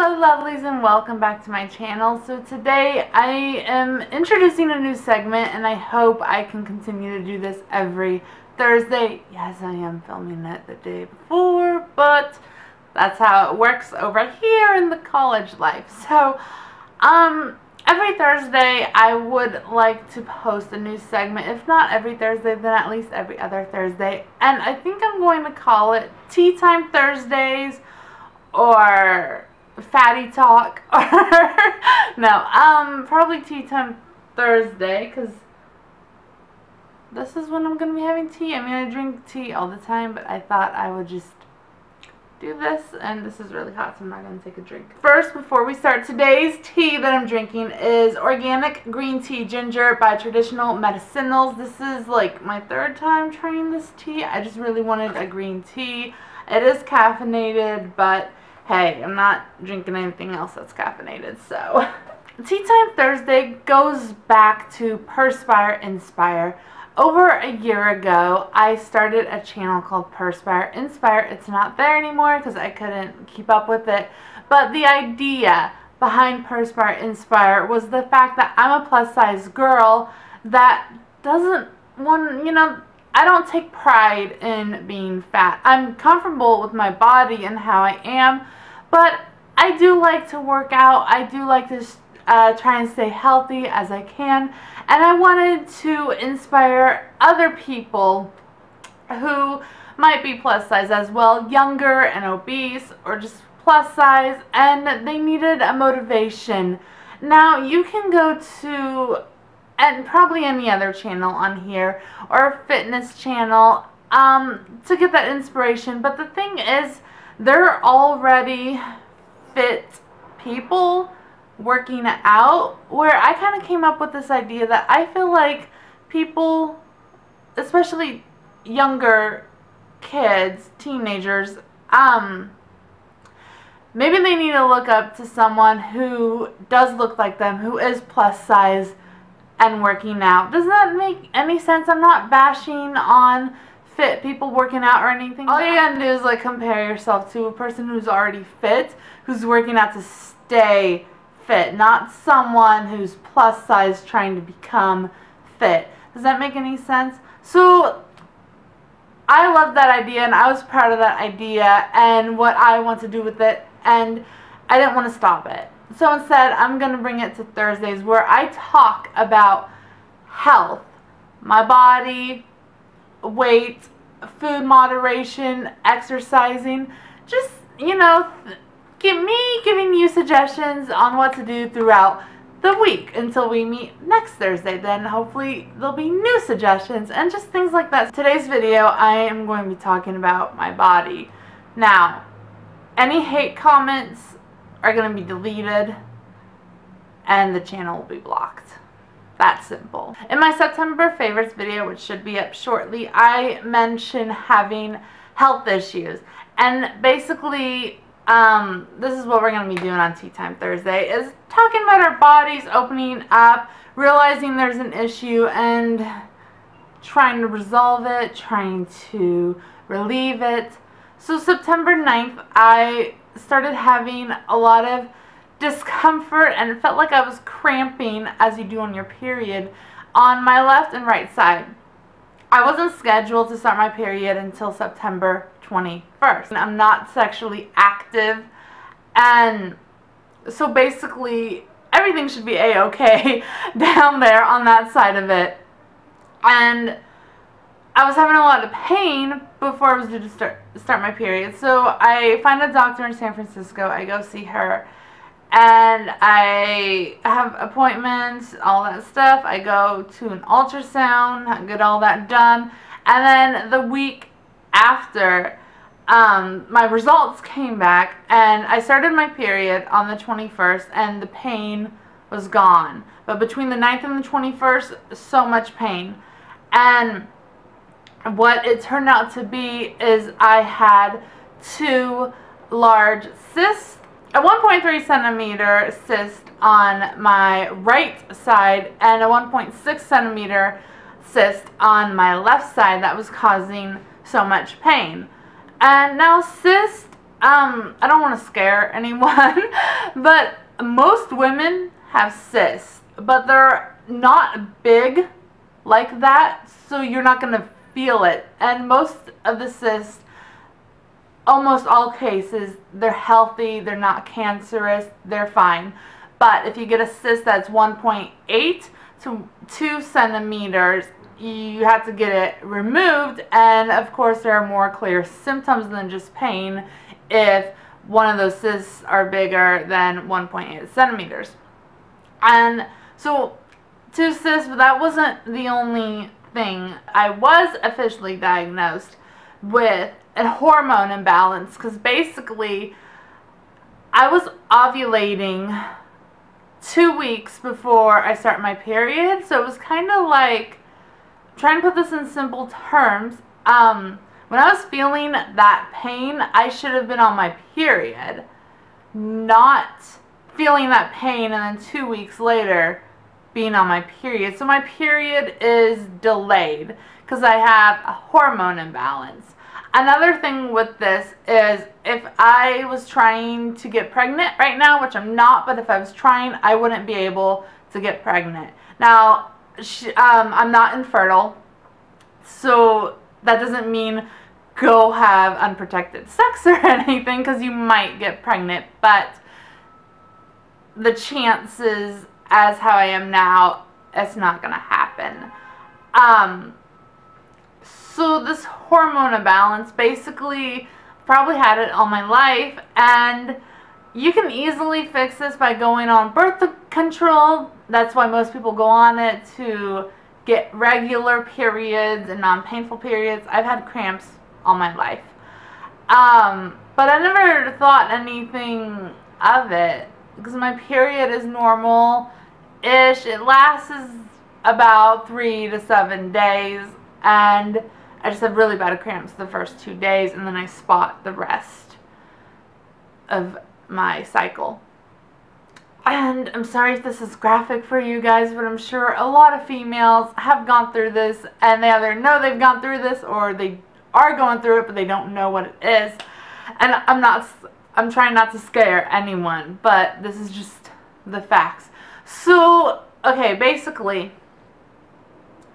Hello lovelies and welcome back to my channel. So today I am introducing a new segment and I hope I can continue to do this every Thursday. Yes, I am filming it the day before, but that's how it works over here in the college life. So every Thursday I would like to post a new segment. If not every Thursday, then at least every other Thursday. And I think I'm going to call it Tea Time Thursdays or Fatty Talk, or no, probably Tea Time Thursday, because this is when I'm going to be having tea. I mean, I drink tea all the time, but I thought I would just do this, and this is really hot, so I'm not going to take a drink. First, before we start, today's tea that I'm drinking is Organic Green Tea Ginger by Traditional Medicinals. This is like my third time trying this tea. I just really wanted a green tea. It is caffeinated, but hey, I'm not drinking anything else that's caffeinated, so. Tea Time Thursday goes back to Perspire Inspire. Over a year ago, I started a channel called Perspire Inspire. It's not there anymore because I couldn't keep up with it. But the idea behind Perspire Inspire was the fact that I'm a plus size girl that doesn't want, I don't take pride in being fat. I'm comfortable with my body and how I am, but I do like to work out. I do like to try and stay healthy as I can, and I wanted to inspire other people who might be plus size as well, younger and obese, or just plus size, and they needed a motivation. Now, you can go to and probably any other channel on here, or a fitness channel, to get that inspiration. But the thing is, there are already fit people working out, where I kind of came up with this idea that I feel like people, especially younger kids, teenagers, maybe they need to look up to someone who does look like them, who is plus size and working out. Does that make any sense? I'm not bashing on fit people working out or anything. All you gotta do is like compare yourself to a person who's already fit, who's working out to stay fit, not someone who's plus size trying to become fit. Does that make any sense? So I love that idea, and I was proud of that idea and what I want to do with it, and I didn't want to stop it. So instead, I'm going to bring it to Thursdays, where I talk about health, my body, weight, food moderation, exercising, just, giving you suggestions on what to do throughout the week until we meet next Thursday. Then hopefully there'll be new suggestions and just things like that. Today's video, I am going to be talking about my body. Now, any hate comments are going to be deleted and the channel will be blocked. That's simple. In my September favorites video, which should be up shortly, I mentioned having health issues, and basically this is what we're going to be doing on Tea Time Thursday, is talking about our bodies, opening up, realizing there's an issue and trying to resolve it, trying to relieve it. So September 9th, I started having a lot of discomfort, and it felt like I was cramping, as you do on your period, on my left and right side. I wasn't scheduled to start my period until September 21st. I'm not sexually active, and so basically everything should be a-okay down there on that side of it. And I was having a lot of pain before I was due to start my period. So I find a doctor in San Francisco. I go see her, and I have appointments, all that stuff. I go to an ultrasound, get all that done, and then the week after, my results came back, and I started my period on the 21st, and the pain was gone. But between the 9th and the 21st, so much pain. And what it turned out to be is I had 2 large cysts, a 1.3 centimeter cyst on my right side and a 1.6 centimeter cyst on my left side that was causing so much pain. And now cysts I don't want to scare anyone, but most women have cysts, but they're not big like that, so you're not going to feel it. And most of the cysts, almost all cases, they're healthy, they're not cancerous, they're fine. But if you get a cyst that's 1.8 to 2 centimeters, you have to get it removed, and of course there are more clear symptoms than just pain if one of those cysts are bigger than 1.8 centimeters. And so 2 cysts, but that wasn't the only thing. I was officially diagnosed with a hormone imbalance because basically I was ovulating 2 weeks before I start my period, so it was kind of like, trying to put this in simple terms, when I was feeling that pain, I should have been on my period, not feeling that pain and then 2 weeks later being on my period. So my period is delayed because I have a hormone imbalance. Another thing with this is if I was trying to get pregnant right now, which I'm not, but if I was trying, I wouldn't be able to get pregnant. Now, I'm not infertile, so that doesn't mean go have unprotected sex or anything, because you might get pregnant, but the chances as how I am now, it's not going to happen. So this hormone imbalance, basically, probably had it all my life, and you can easily fix this by going on birth control. That's why most people go on it, to get regular periods and non-painful periods. I've had cramps all my life. But I never thought anything of it because my period is normal-ish. It lasts about 3 to 7 days, and I just have really bad cramps the first 2 days, and then I spot the rest of my cycle. And I'm sorry if this is graphic for you guys, but I'm sure a lot of females have gone through this, and they either know they've gone through this or they are going through it, but they don't know what it is. And I'm trying not to scare anyone, but this is just the facts. So, okay, basically,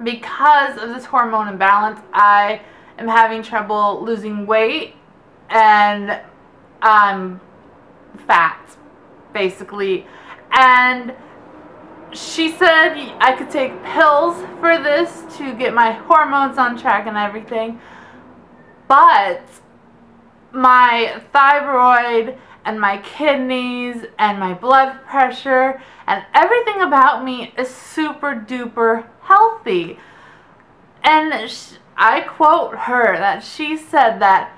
because of this hormone imbalance, I am having trouble losing weight, and I'm fat, basically. And she said I could take pills for this to get my hormones on track and everything, but my thyroid and my kidneys and my blood pressure and everything about me is super duper healthy. And I quote her that she said that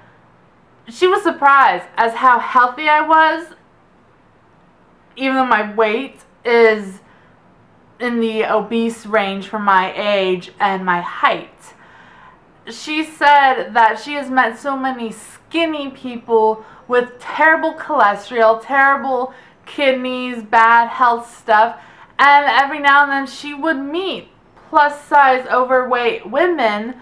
she was surprised as how healthy I was, even though my weight is in the obese range for my age and my height. She said that she has met so many skinny people with terrible cholesterol, terrible kidneys, bad health stuff, and every now and then she would meet plus size overweight women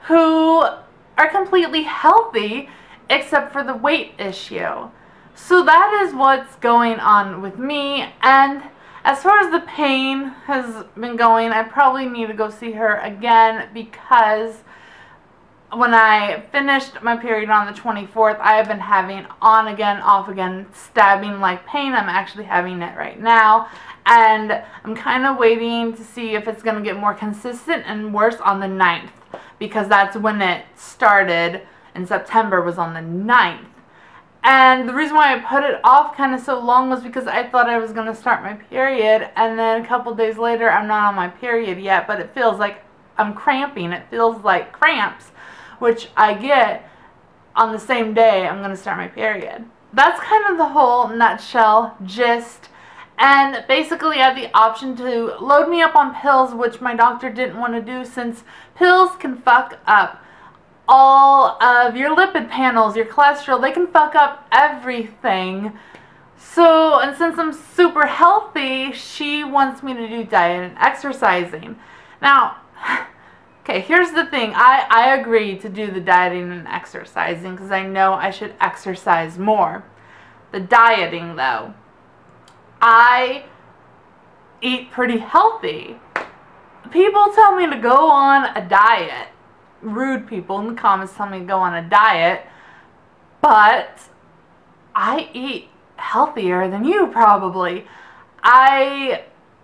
who are completely healthy except for the weight issue. So that is what's going on with me, and as far as the pain has been going, I probably need to go see her again, because when I finished my period on the 24th, I have been having on again, off again, stabbing like pain. I'm actually having it right now, and I'm kind of waiting to see if it's going to get more consistent and worse on the 9th, because that's when it started in September, was on the 9th. And the reason why I put it off kind of so long was because I thought I was going to start my period, and then a couple days later I'm not on my period yet, but it feels like I'm cramping. It feels like cramps, which I get on the same day I'm going to start my period. That's kind of the whole nutshell gist. And basically I had the option to load me up on pills, which my doctor didn't want to do, since pills can fuck up all of your lipid panels, your cholesterol. They can fuck up everything. So, and since I'm super healthy, she wants me to do diet and exercising. Now, Okay, here's the thing. I agree to do the dieting and exercising because I know I should exercise more. The dieting, though, I eat pretty healthy. People tell me to go on a diet. Rude people in the comments tell me to go on a diet. But I eat healthier than you probably. I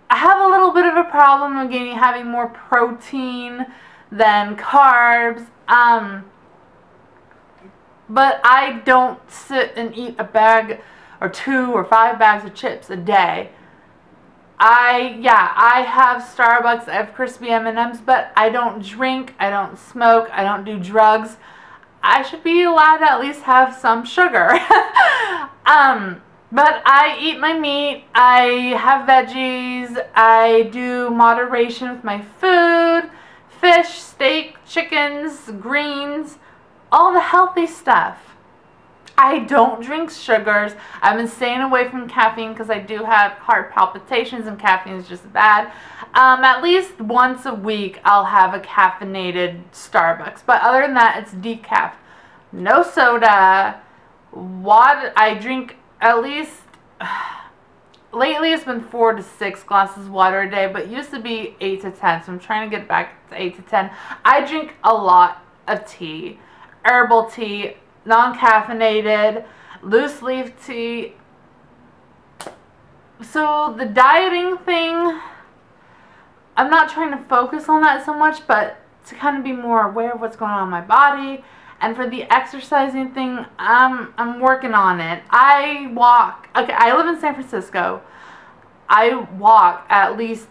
have a little bit of a problem again having more protein than carbs. But I don't sit and eat a bag or 2 or 5 bags of chips a day. I have Starbucks, I have crispy M&Ms, but I don't drink, I don't smoke, I don't do drugs. I should be allowed to at least have some sugar. But I eat my meat, I have veggies, I do moderation with my food, fish, steak, chickens, greens, all the healthy stuff. I don't drink sugars. I've been staying away from caffeine because I do have heart palpitations and caffeine is just bad. At least once a week I'll have a caffeinated Starbucks. But other than that, it's decaf. No soda. Water. I drink at least, lately it's been 4 to 6 glasses of water a day, but it used to be 8 to 10, so I'm trying to get back to 8 to 10. I drink a lot of tea. Herbal tea, non-caffeinated, loose leaf tea. So the dieting thing, I'm not trying to focus on that so much, but to kind of be more aware of what's going on in my body. And for the exercising thing, I'm working on it. I walk. Okay, I live in San Francisco. I walk at least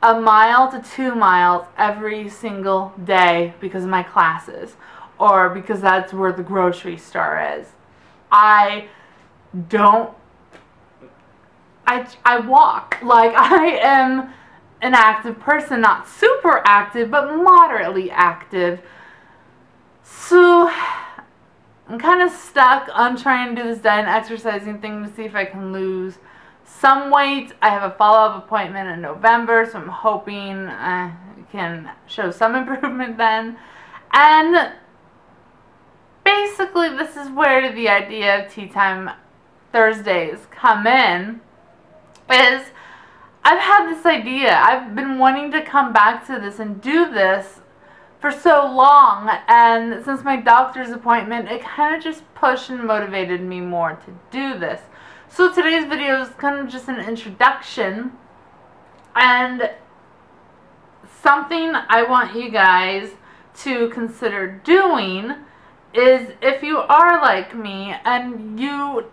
1 mile to 2 miles every single day because of my classes, or because that's where the grocery store is. I walk. Like, I am an active person, not super active, but moderately active. So I'm kind of stuck on trying to do this diet and exercising thing to see if I can lose some weight. I have a follow-up appointment in November, so I'm hoping I can show some improvement then. And basically, this is where the idea of Tea Time Thursdays come in, is I've had this idea. I've been wanting to come back to this and do this for so long, and since my doctor's appointment, it kind of just pushed and motivated me more to do this. So today's video is kind of just an introduction, and something I want you guys to consider doing is, if you are like me and you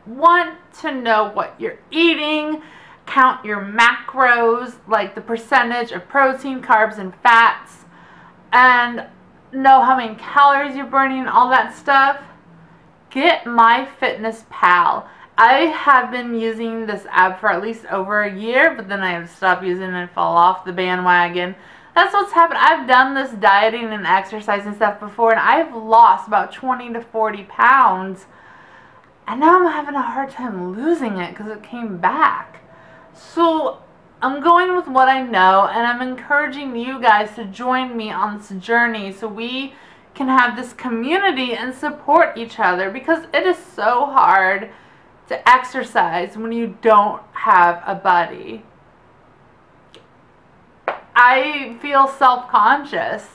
want to know what you're eating, count your macros, like the percentage of protein, carbs, and fats, and know how many calories you're burning, all that stuff, get MyFitnessPal. I have been using this app for at least over a year, but then I have stopped using it and fall off the bandwagon. That's what's happened. I've done this dieting and exercising stuff before, and I've lost about 20 to 40 pounds. And now I'm having a hard time losing it because it came back. So I'm going with what I know, and I'm encouraging you guys to join me on this journey so we can have this community and support each other, because it is so hard to exercise when you don't have a buddy. I feel self-conscious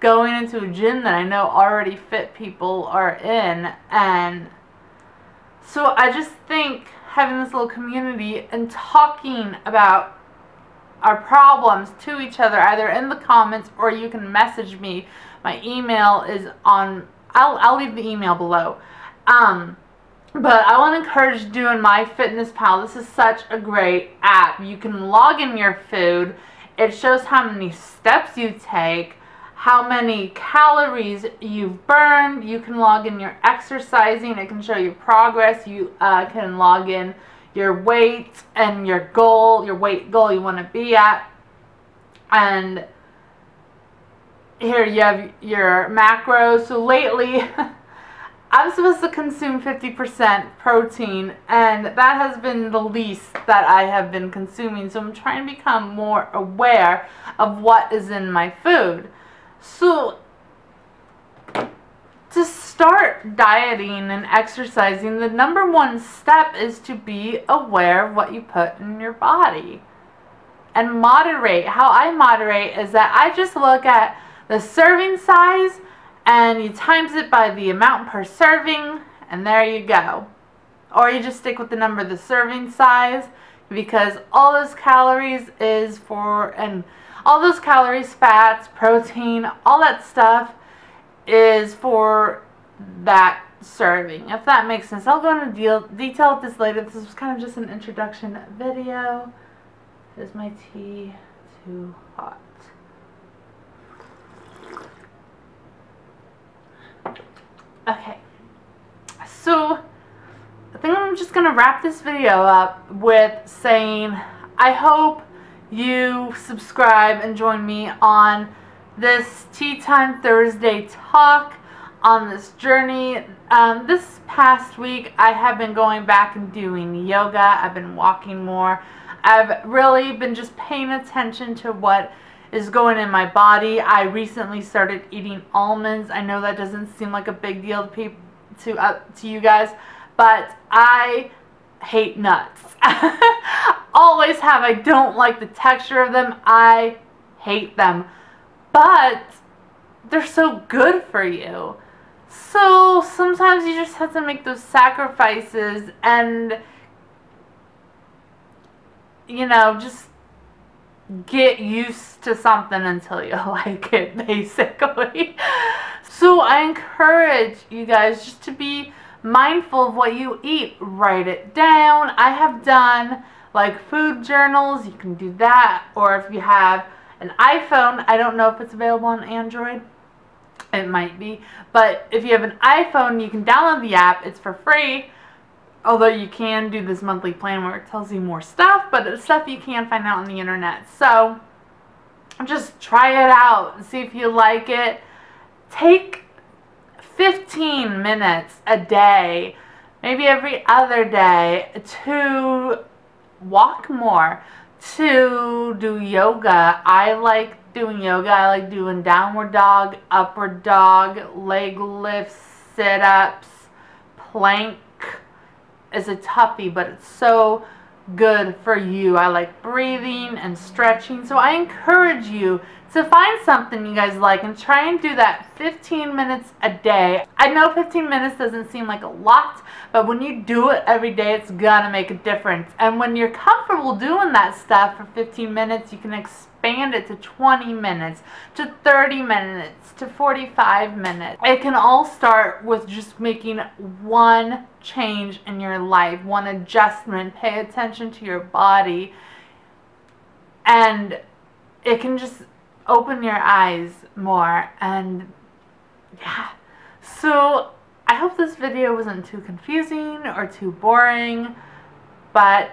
going into a gym that I know already fit people are in, and so I just think having this little community and talking about our problems to each other, either in the comments or you can message me. My email is on, I'll leave the email below. But I want to encourage doing MyFitnessPal. This is such a great app. You can log in your food. It shows how many steps you take, how many calories you've burned. You can log in your exercising. It can show you progress. You can log in your weight and your goal, your weight goal you want to be at. And here you have your macros. So lately, I'm supposed to consume 50% protein, and that has been the least that I have been consuming. So I'm trying to become more aware of what is in my food. So to start dieting and exercising, the number one step is to be aware of what you put in your body. And moderate. How I moderate is that I just look at the serving size and you times it by the amount per serving, and there you go. Or you just stick with the number of the serving size, because all those calories is for, and all those calories, fats, protein, all that stuff is for that serving, if that makes sense. I'll go into detail with this later. This was kind of just an introduction video. Is my tea too hot? Okay, so I think I'm just gonna wrap this video up with saying I hope you subscribe and join me on this Tea Time Thursday talk, on this journey. This past week I have been going back and doing yoga. I've been walking more. I've really been just paying attention to what is going in my body. I recently started eating almonds. I know that doesn't seem like a big deal to you guys, but I hate nuts. Always have. I don't like the texture of them. I hate them. But they're so good for you. So sometimes you just have to make those sacrifices and, you know, just get used to something until you like it, basically. So I encourage you guys just to be mindful of what you eat. Write it down. I have done like food journals. You can do that. Or if you have an iPhone, I don't know if it's available on Android. It might be. But if you have an iPhone, you can download the app. It's for free. Although you can do this monthly plan where it tells you more stuff, but it's stuff you can find out on the internet. So just try it out and see if you like it. Take 15 minutes a day, maybe every other day, to walk more, to do yoga. I like doing yoga. I like doing downward dog, upward dog, leg lifts, sit-ups, plank. Is a toughie, but it's so good for you. I like breathing and stretching, so I encourage you to find something you guys like and try and do that 15 minutes a day. I know 15 minutes doesn't seem like a lot, but when you do it every day, it's gonna make a difference. And when you're comfortable doing that stuff for 15 minutes, you can expand it to 20 minutes, to 30 minutes, to 45 minutes. It can all start with just making one change in your life, one adjustment. Pay attention to your body, and it can just open your eyes more. And yeah, so I hope this video wasn't too confusing or too boring, but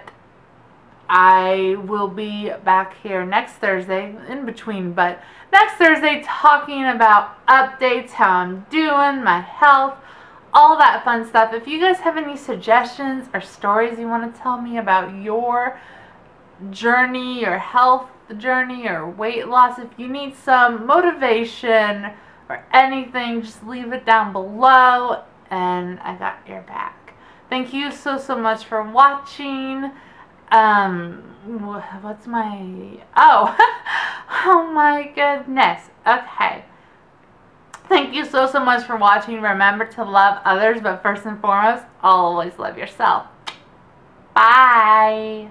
I will be back here next Thursday, in between, but next Thursday, talking about updates, how I'm doing, my health, all that fun stuff. If you guys have any suggestions or stories you want to tell me about your journey, your health journey, or weight loss, if you need some motivation or anything, just leave it down below and I got your back. Thank you so much for watching. What's my, oh, oh my goodness. Okay. Thank you so much for watching. Remember to love others, but first and foremost, always love yourself. Bye.